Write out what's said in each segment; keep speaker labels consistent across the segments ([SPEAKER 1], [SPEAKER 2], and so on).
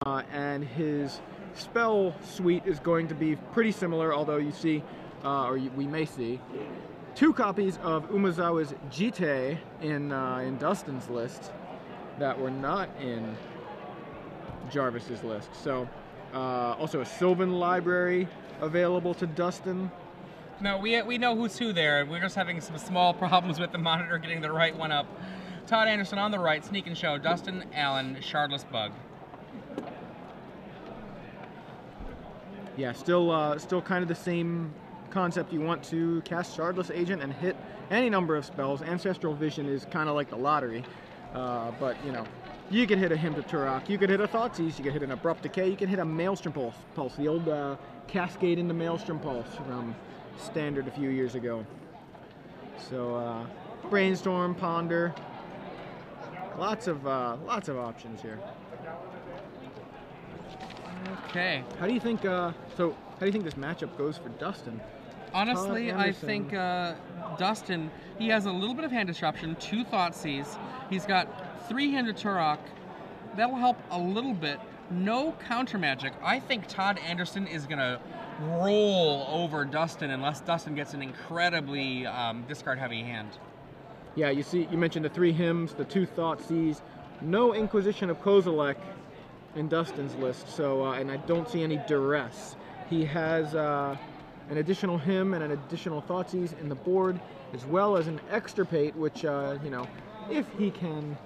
[SPEAKER 1] and his spell suite is going to be pretty similar, although you see, we may see, 2 copies of Umezawa's Jite in Dustin's list that were not in Jarvis's list. So, also a Sylvan Library available to Dustin.
[SPEAKER 2] No, we know who's who there. We're just having some small problems with the monitor getting the right one up. Todd Anderson on the right, Sneak and Show. Dustin Allen, Shardless Bug.
[SPEAKER 1] Yeah, still kind of the same concept. You want to cast Shardless Agent and hit any number of spells. Ancestral Vision is kind of like the lottery, but you know, you could hit a Hymn to Turok, you could hit a Thoughtseize, you could hit an Abrupt Decay, you could hit a Maelstrom Pulse, the old Cascade into Maelstrom Pulse from Standard a few years ago. So Brainstorm, Ponder, lots of options here.
[SPEAKER 2] Okay.
[SPEAKER 1] How do you think? How do you think this matchup goes for Dustin?
[SPEAKER 2] Honestly, I think Dustin, he has a little bit of hand disruption, 2 Thoughtseize. He's got 3 Hymn to Turok. That'll help a little bit. No counter magic. I think Todd Anderson is gonna roll over Dustin unless Dustin gets an incredibly discard-heavy hand.
[SPEAKER 1] Yeah, you mentioned the 3 hymns, the 2 Thoughtseize, no Inquisition of Kozilek in Dustin's list, so and I don't see any duress. He has an additional hymn and an additional Thoughtseize in the board, as well as an Extirpate, which you know, if he can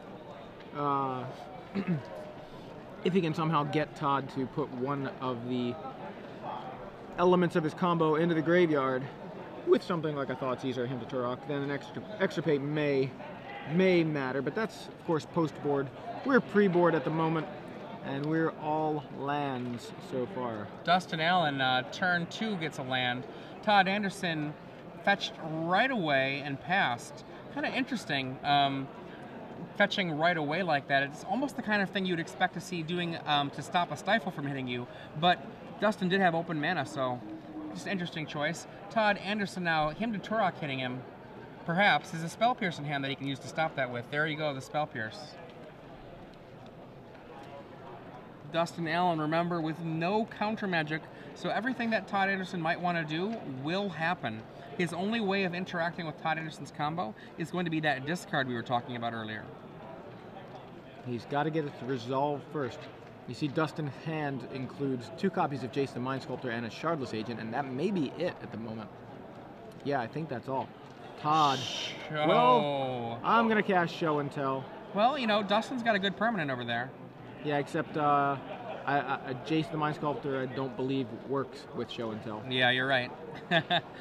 [SPEAKER 1] somehow get Todd to put one of the elements of his combo into the graveyard with something like a Thoughtseize or a Hymn to Turok, then an Extirpate may matter, but that's of course post-board. We're pre-board at the moment, and we're all lands so far.
[SPEAKER 2] Dustin Allen, turn 2 gets a land. Todd Anderson fetched right away and passed. Kind of interesting, fetching right away like that. It's almost the kind of thing you'd expect to see doing to stop a Stifle from hitting you, but Dustin did have open mana, so just an interesting choice. Todd Anderson now, Hymn to Turok hitting him, perhaps, is a Spell Pierce in hand that he can use to stop that with. There you go, the Spell Pierce. Dustin Allen, remember, with no counter magic, so everything that Todd Anderson might want to do will happen. His only way of interacting with Todd Anderson's combo is going to be that discard we were talking about earlier.
[SPEAKER 1] He's got to get it to resolve first. You see Dustin's hand includes 2 copies of Jace the Mind Sculptor and a Shardless Agent, and that may be it at the moment. Yeah, I think that's all. Todd.
[SPEAKER 2] Show.
[SPEAKER 1] Well, I'm going to cast Show and Tell.
[SPEAKER 2] Well, you know, Dustin's got a good permanent over there.
[SPEAKER 1] Yeah, except Jace the Mind Sculptor I don't believe works with Show and Tell.
[SPEAKER 2] Yeah, you're right.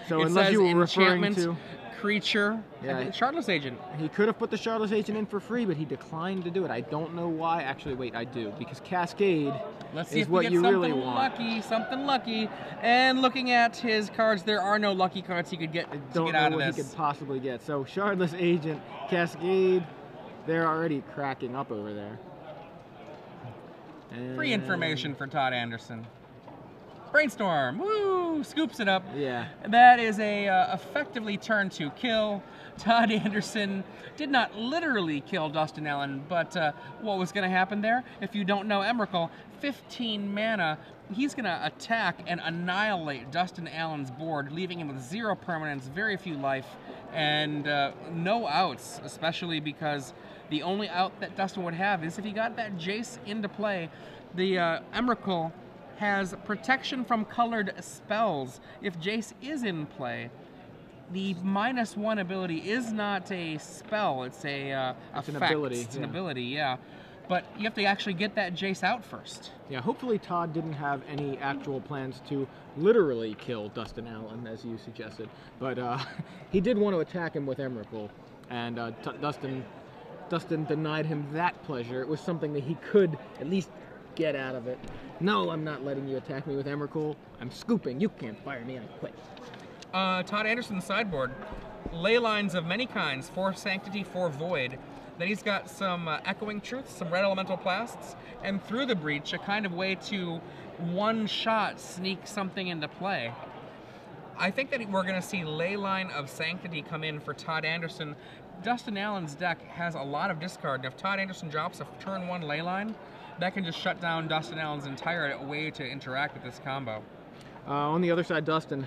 [SPEAKER 1] So unless you were referring to
[SPEAKER 2] creature,
[SPEAKER 1] yeah,
[SPEAKER 2] Shardless Agent.
[SPEAKER 1] He could have put the Shardless Agent in for free, but he declined to do it. I don't know why. Actually, wait, I do, because Cascade is what you really want.
[SPEAKER 2] Something lucky. And looking at his cards, there are no lucky cards he could get to get out of this.
[SPEAKER 1] Don't know what he could possibly get. So Shardless Agent, Cascade, they're already cracking up over there. And
[SPEAKER 2] free information for Todd Anderson. Brainstorm, woo, scoops it up.
[SPEAKER 1] Yeah.
[SPEAKER 2] That is a effectively turn 2 kill. Todd Anderson did not literally kill Dustin Allen, but what was going to happen there? If you don't know Emrakul, 15 mana, he's going to attack and annihilate Dustin Allen's board, leaving him with 0 permanents, very few life, and no outs, especially because the only out that Dustin would have is if he got that Jace into play. The Emrakul has protection from colored spells if Jace is in play. The -1 ability is not a spell, it's a
[SPEAKER 1] it's an
[SPEAKER 2] fact.
[SPEAKER 1] ability.
[SPEAKER 2] It's an ability, yeah. But you have to actually get that Jace out first.
[SPEAKER 1] Yeah, hopefully Todd didn't have any actual plans to literally kill Dustin Allen, as you suggested. But he did want to attack him with Emrakul, and Dustin denied him that pleasure. It was something that he could at least get out of it. No, I'm not letting you attack me with Emrakul. I'm scooping. You can't fire me. I quit.
[SPEAKER 2] Todd Anderson's sideboard. Ley lines of many kinds. 4 Sanctity, 4 Void. Then he's got some Echoing Truths, some Red Elemental Plasts, and Through the Breach, a kind of way to one-shot sneak something into play. I think that we're going to see Leyline of Sanctity come in for Todd Anderson. Dustin Allen's deck has a lot of discard, and if Todd Anderson drops a turn 1 Leyline, that can just shut down Dustin Allen's entire way to interact with this combo.
[SPEAKER 1] On the other side, Dustin,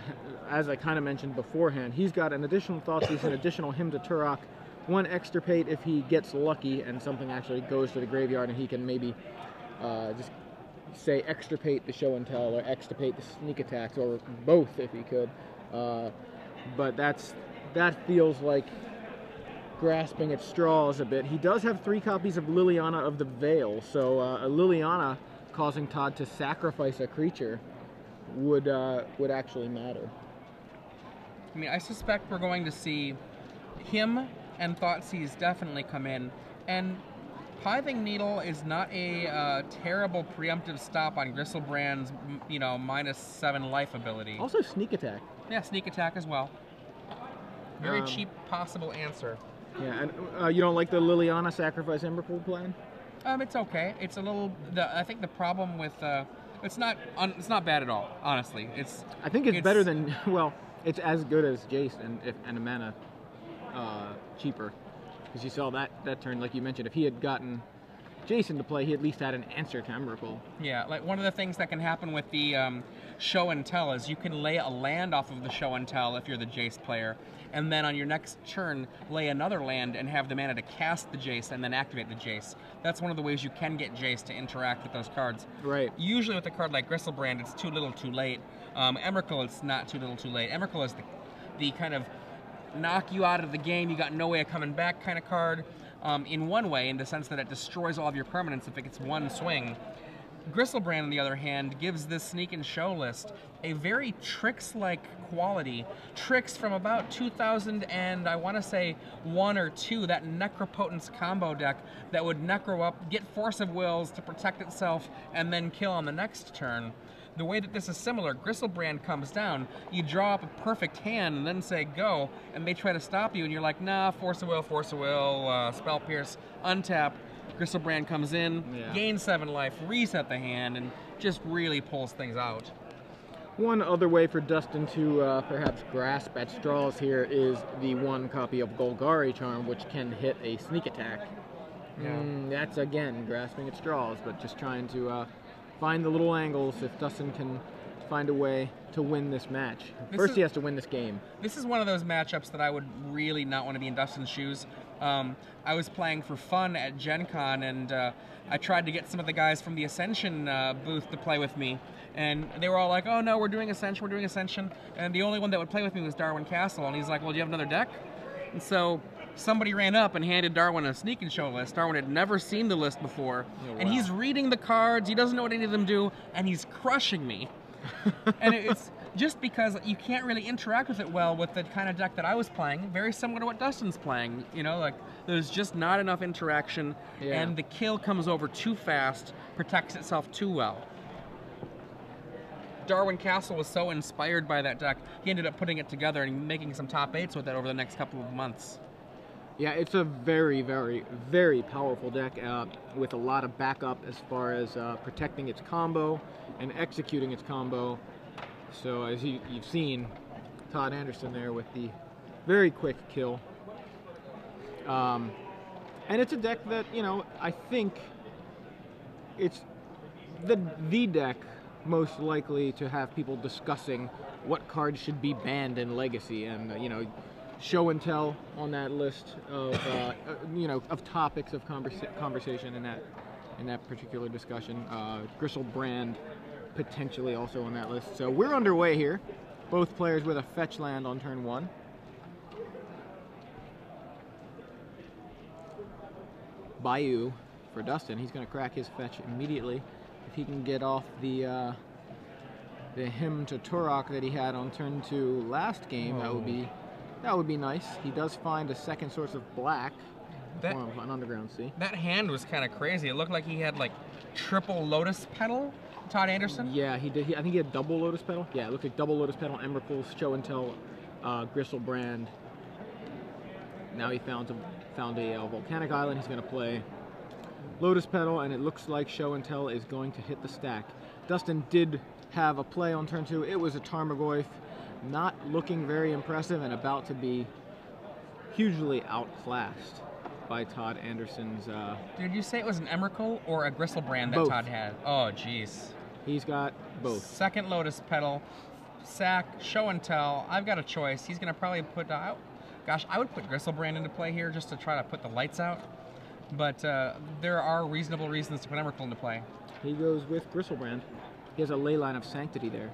[SPEAKER 1] as I kind of mentioned beforehand, he's got an additional Thoughtseize, an additional Hymn to Turok, 1 extirpate if he gets lucky and something actually goes to the graveyard, and he can maybe just say extirpate the Show and Tell or extirpate the sneak attacks, or both if he could. But that feels like grasping at straws a bit. He does have 3 copies of Liliana of the Veil, so a Liliana causing Todd to sacrifice a creature would actually matter.
[SPEAKER 2] I mean, I suspect we're going to see him and Thoughtseize definitely come in, and Pithing Needle is not a terrible preemptive stop on Gristlebrand's, -7 life ability.
[SPEAKER 1] Also sneak attack.
[SPEAKER 2] Yeah, sneak attack as well. Very cheap possible answer.
[SPEAKER 1] Yeah, and you don't like the Liliana sacrifice Emrakul plan?
[SPEAKER 2] It's okay. It's a little. I think the problem with it's not bad at all. Honestly,
[SPEAKER 1] I think it's better than, well, it's as good as Jace and a mana cheaper, because you saw that turn, like you mentioned. If he had gotten Jason to play, he at least had an answer to Emrakul.
[SPEAKER 2] Yeah, like one of the things that can happen with the Show and Tell is you can lay a land off of the Show and Tell if you're the Jace player, and then on your next turn lay another land and have the mana to cast the Jace and then activate the Jace. That's one of the ways you can get Jace to interact with those cards.
[SPEAKER 1] Right.
[SPEAKER 2] Usually with a card like Gristlebrand, it's too little too late. Emrakul, it's not too little too late. Emrakul is the kind of knock you out of the game, you got no way of coming back kind of card. In one way, in the sense that it destroys all of your permanents if it gets one swing. Gristlebrand, on the other hand, gives this Sneak and Show list a very Tricks-like quality. Tricks from about 2000 and I want to say 1 or 2, that Necropotence combo deck that would Necro up, get Force of Wills to protect itself, and then kill on the next turn. The way that this is similar, Gristlebrand comes down, you draw up a perfect hand and then say go, and they try to stop you, and you're like, nah, Force of Will, Spell Pierce, untap. Gristlebrand comes in, gains 7 life, reset the hand, and just really pulls things out.
[SPEAKER 1] One other way for Dustin to perhaps grasp at straws here is the 1 copy of Golgari Charm, which can hit a sneak attack. Yeah. That's, again, grasping at straws, but just trying to find the little angles if Dustin can find a way to win this match. First, he has to win this game. This is
[SPEAKER 2] one of those matchups that I would really not want to be in Dustin's shoes. I was playing for fun at Gen Con, and I tried to get some of the guys from the Ascension booth to play with me. And they were all like, oh no, we're doing Ascension. And the only one that would play with me was Darwin Castle. And he's like, well, do you have another deck? And so somebody ran up and handed Darwin a Sneak and Show list. Darwin had never seen the list before. Oh, wow. And he's reading the cards, he doesn't know what any of them do, and he's crushing me. And it's just because you can't really interact with it well with the kind of deck that I was playing, very similar to what Dustin's playing. You know, like, there's just not enough interaction, and the kill comes over too fast, protects itself too well. Darwin Castle was so inspired by that deck, he ended up putting it together and making some top 8s with it over the next couple of months.
[SPEAKER 1] Yeah, it's a very, very, very powerful deck with a lot of backup as far as protecting its combo and executing its combo. So as you've seen, Todd Anderson there with the very quick kill. And it's a deck that, you know, I think it's the deck most likely to have people discussing what cards should be banned in Legacy, and you know, Show and Tell on that list of you know, of topics of conversation in that particular discussion. Gristlebrand potentially also on that list. So we're underway here. Both players with a fetch land on turn 1. Bayou for Dustin. He's going to crack his fetch immediately. If he can get off the Hymn to Turok that he had on turn 2 last game, that would be nice. He does find a second source of black, form of an Underground Sea.
[SPEAKER 2] That hand was kind of crazy. It looked like he had like triple Lotus Petal, Todd Anderson.
[SPEAKER 1] Yeah, he did. I think he had double Lotus Petal. Yeah, it looked like double Lotus Petal, Emrakul, Show and Tell, Gristlebrand. Now he found a Volcanic Island. He's going to play Lotus Petal, and it looks like Show and Tell is going to hit the stack. Dustin did have a play on turn 2. It was a Tarmogoyf, not looking very impressive and about to be hugely outclassed. by Todd Anderson's.
[SPEAKER 2] Did you say it was an Emrakul or a Gristlebrand that
[SPEAKER 1] Both.
[SPEAKER 2] Todd had? Oh, jeez.
[SPEAKER 1] He's got both.
[SPEAKER 2] Second Lotus Petal, sack, show and tell. I've got a choice. He's going to probably put out. Gosh, I would put Gristlebrand into play here just to try to put the lights out. But there are reasonable reasons to put Emrakul into play.
[SPEAKER 1] He goes with Gristlebrand. He has a Leyline of Sanctity there.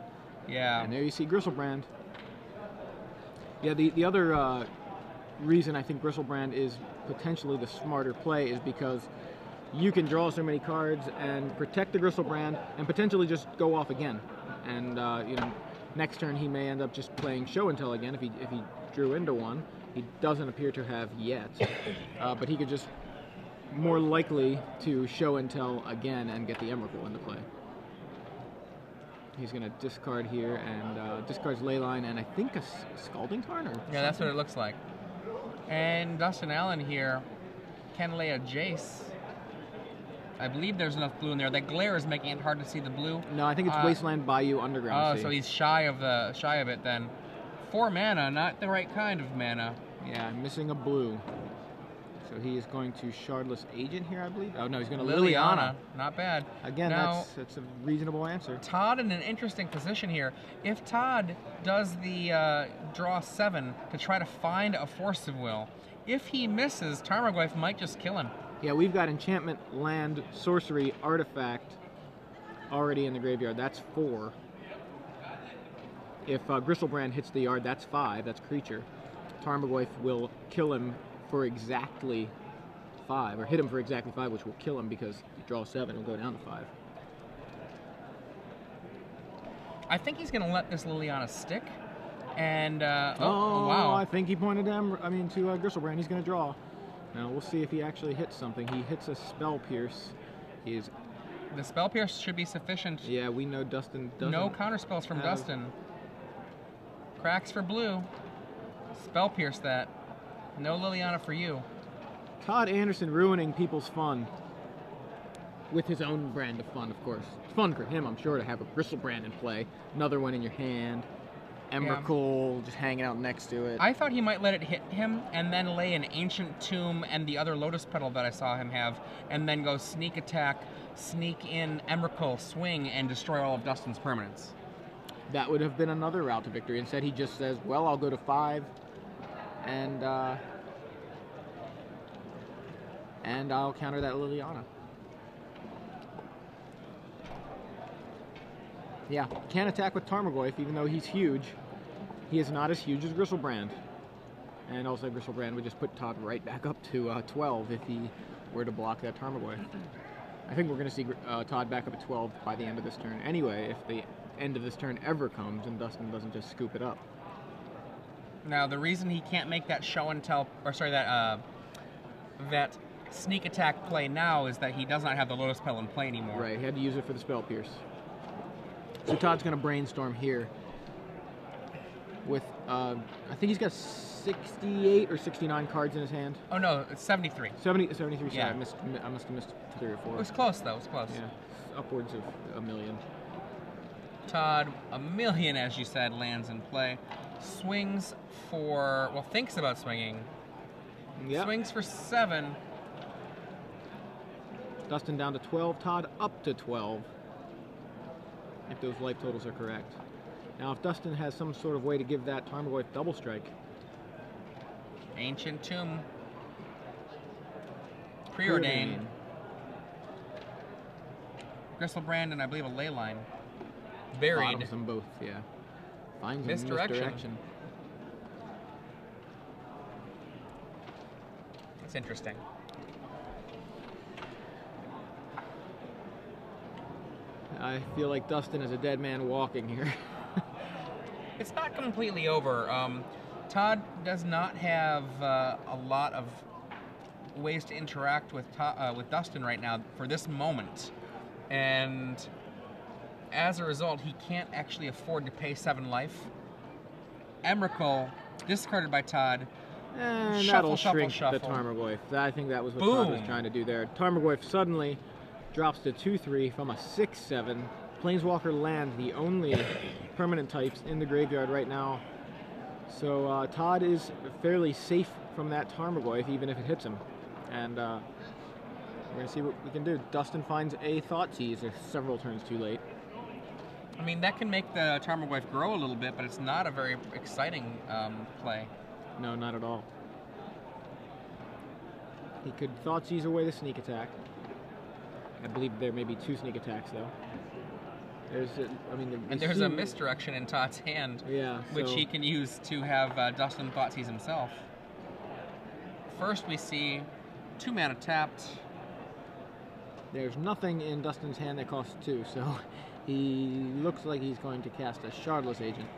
[SPEAKER 2] Yeah.
[SPEAKER 1] And there you see Gristlebrand. Yeah, the other reason I think Gristlebrand is potentially the smarter play is because you can draw so many cards and protect the Gristlebrand and potentially just go off again. And you know, next turn he may end up just playing Show and Tell again if he drew into one. He doesn't appear to have yet, but he could just more likely to Show and Tell again and get the Emrakul into play. He's going to discard here and discards Leyline and I think a Scalding Tarn or
[SPEAKER 2] Yeah, that's what it looks like. And Dustin Allen here can lay a Jace. I believe there's enough blue in there. That glare is making it hard to see the blue.
[SPEAKER 1] No, I think it's Wasteland Bayou Underground.
[SPEAKER 2] Oh, so he's shy of it then. 4 mana, not the right kind of mana.
[SPEAKER 1] Yeah, missing a blue. So he is going to Shardless Agent here, I believe. Oh no, he's going to
[SPEAKER 2] Liliana.
[SPEAKER 1] Liliana.
[SPEAKER 2] Not bad.
[SPEAKER 1] Again,
[SPEAKER 2] now,
[SPEAKER 1] that's a reasonable answer.
[SPEAKER 2] Todd in an interesting position here. If Todd does the draw 7 to try to find a Force of Will, if he misses, Tarmogoyf might just kill him.
[SPEAKER 1] Yeah, we've got Enchantment, Land, Sorcery, Artifact already in the graveyard. That's 4. If Gristlebrand hits the yard, that's 5. That's creature. Tarmogoyf will kill him for exactly 5, or hit him for exactly 5, which will kill him because you draw 7, he'll go down to 5.
[SPEAKER 2] I think he's going to let this Liliana stick. And,
[SPEAKER 1] oh,
[SPEAKER 2] wow.
[SPEAKER 1] I think he pointed to Gristlebrand. He's going to draw. Now, we'll see if he actually hits something. He hits a Spell Pierce.
[SPEAKER 2] The Spell Pierce should be sufficient.
[SPEAKER 1] Yeah, we know Dustin doesn't.
[SPEAKER 2] No counterspells from Dustin. Cracks for blue. Spell Pierce that. No Liliana for you.
[SPEAKER 1] Todd Anderson ruining people's fun. With his own brand of fun, of course. It's fun for him, I'm sure, to have a Gristlebrand in play. Another one in your hand. Emrakul just hanging out next to it.
[SPEAKER 2] I thought he might let it hit him and then lay an Ancient Tomb and the other Lotus Petal that I saw him have, and then go sneak attack, sneak in Emrakul, swing, and destroy all of Dustin's permanents.
[SPEAKER 1] That would have been another route to victory. Instead, he just says, well, I'll go to 5, and I'll counter that Liliana. Yeah, can't attack with Tarmogoyf, even though he's huge. He is not as huge as Gristlebrand. And also Gristlebrand would just put Todd right back up to 12 if he were to block that Tarmogoyf. I think we're going to see Todd back up at 12 by the end of this turn anyway, if the end of this turn ever comes and Dustin doesn't just scoop it up.
[SPEAKER 2] Now, the reason he can't make that show and tell, or sorry, that sneak attack play now is that he does not have the Lotus Petal in play anymore.
[SPEAKER 1] Right, he had to use it for the Spell Pierce. So Todd's going to brainstorm here with, I think he's got 68 or 69 cards in his hand.
[SPEAKER 2] Oh no, it's 73.
[SPEAKER 1] 73,
[SPEAKER 2] Yeah.
[SPEAKER 1] sorry, I must have missed 3 or 4.
[SPEAKER 2] It was close though, it was close.
[SPEAKER 1] Yeah, upwards of a million.
[SPEAKER 2] Todd, a million, as you said, lands in play. Swings for, well, thinks about swinging.
[SPEAKER 1] Yep.
[SPEAKER 2] Swings for 7.
[SPEAKER 1] Dustin down to 12, Todd up to 12. If those life totals are correct. Now, if Dustin has some sort of way to give that Tarmogoyf double strike.
[SPEAKER 2] Ancient Tomb. Preordain. Gristlebrand and I believe a Leyline. Buried.
[SPEAKER 1] Bottoms them both, yeah. Finds
[SPEAKER 2] Misdirection. That's interesting.
[SPEAKER 1] I feel like Dustin is a dead man walking here.
[SPEAKER 2] It's not completely over. Todd does not have a lot of ways to interact with Dustin right now for this moment. And as a result, he can't actually afford to pay 7 life. Emrakul, discarded by Todd.
[SPEAKER 1] And
[SPEAKER 2] Shuffle,
[SPEAKER 1] that'll
[SPEAKER 2] shuffle,
[SPEAKER 1] shrink
[SPEAKER 2] shuffle.
[SPEAKER 1] the Tarmogoyf. I think that was what
[SPEAKER 2] Boom.
[SPEAKER 1] Todd was trying to do there. Tarmogoyf suddenly drops to 2/3 from a 6/7. Planeswalker land, the only permanent types in the graveyard right now. So Todd is fairly safe from that Tarmogoyf, even if it hits him. and we're gonna see what we can do. Dustin finds a Thoughtseize several turns too late.
[SPEAKER 2] I mean, that can make the Tarmogoyf grow a little bit, but it's not a very exciting play.
[SPEAKER 1] No, not at all. He could Thoughtseize away the sneak attack. I believe there may be 2 sneak attacks though.
[SPEAKER 2] There's a misdirection in Todd's hand, which he can use to have Dustin Thoughtseize himself. First, we see 2 mana tapped.
[SPEAKER 1] There's nothing in Dustin's hand that costs 2, so he looks like he's going to cast a Shardless Agent.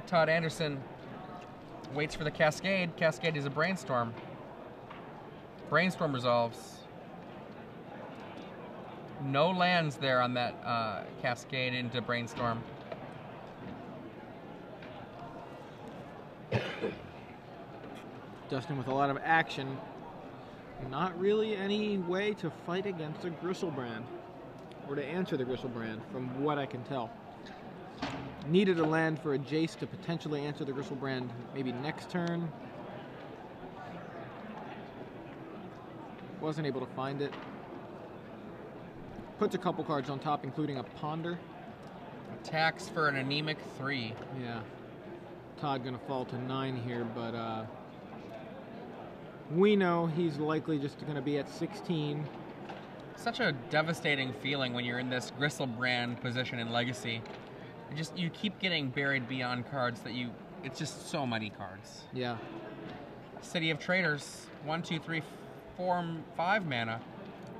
[SPEAKER 2] Todd Anderson waits for the Cascade. Cascade is a Brainstorm. Brainstorm resolves. No lands there on that Cascade into Brainstorm.
[SPEAKER 1] Dustin with a lot of action. Not really any way to fight against a Gristlebrand, or to answer the Gristlebrand, from what I can tell. Needed a land for a Jace to potentially answer the Gristlebrand maybe next turn. Wasn't able to find it. Puts a couple cards on top, including a Ponder.
[SPEAKER 2] Attacks for an anemic 3.
[SPEAKER 1] Yeah. Todd gonna fall to 9 here, but we know he's likely just gonna be at 16.
[SPEAKER 2] Such a devastating feeling when you're in this Gristlebrand position in Legacy. You keep getting buried beyond cards that it's just so many cards.
[SPEAKER 1] Yeah.
[SPEAKER 2] City of Traders, 1, 2, 3, 4, 5 mana.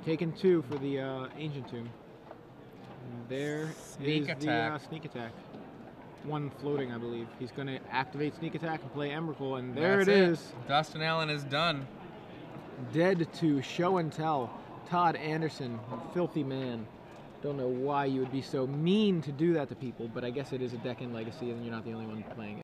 [SPEAKER 1] Taken 2 for the Ancient Tomb. And there
[SPEAKER 2] Sneak
[SPEAKER 1] is
[SPEAKER 2] attack.
[SPEAKER 1] the Sneak Attack. 1 floating, I believe. He's going to activate Sneak Attack and play Emrakul, and there it is.
[SPEAKER 2] Dustin Allen is done.
[SPEAKER 1] Dead to Show and Tell. Todd Anderson, filthy man. Don't know why you would be so mean to do that to people, but I guess it is a deck in Legacy, and you're not the only one playing it.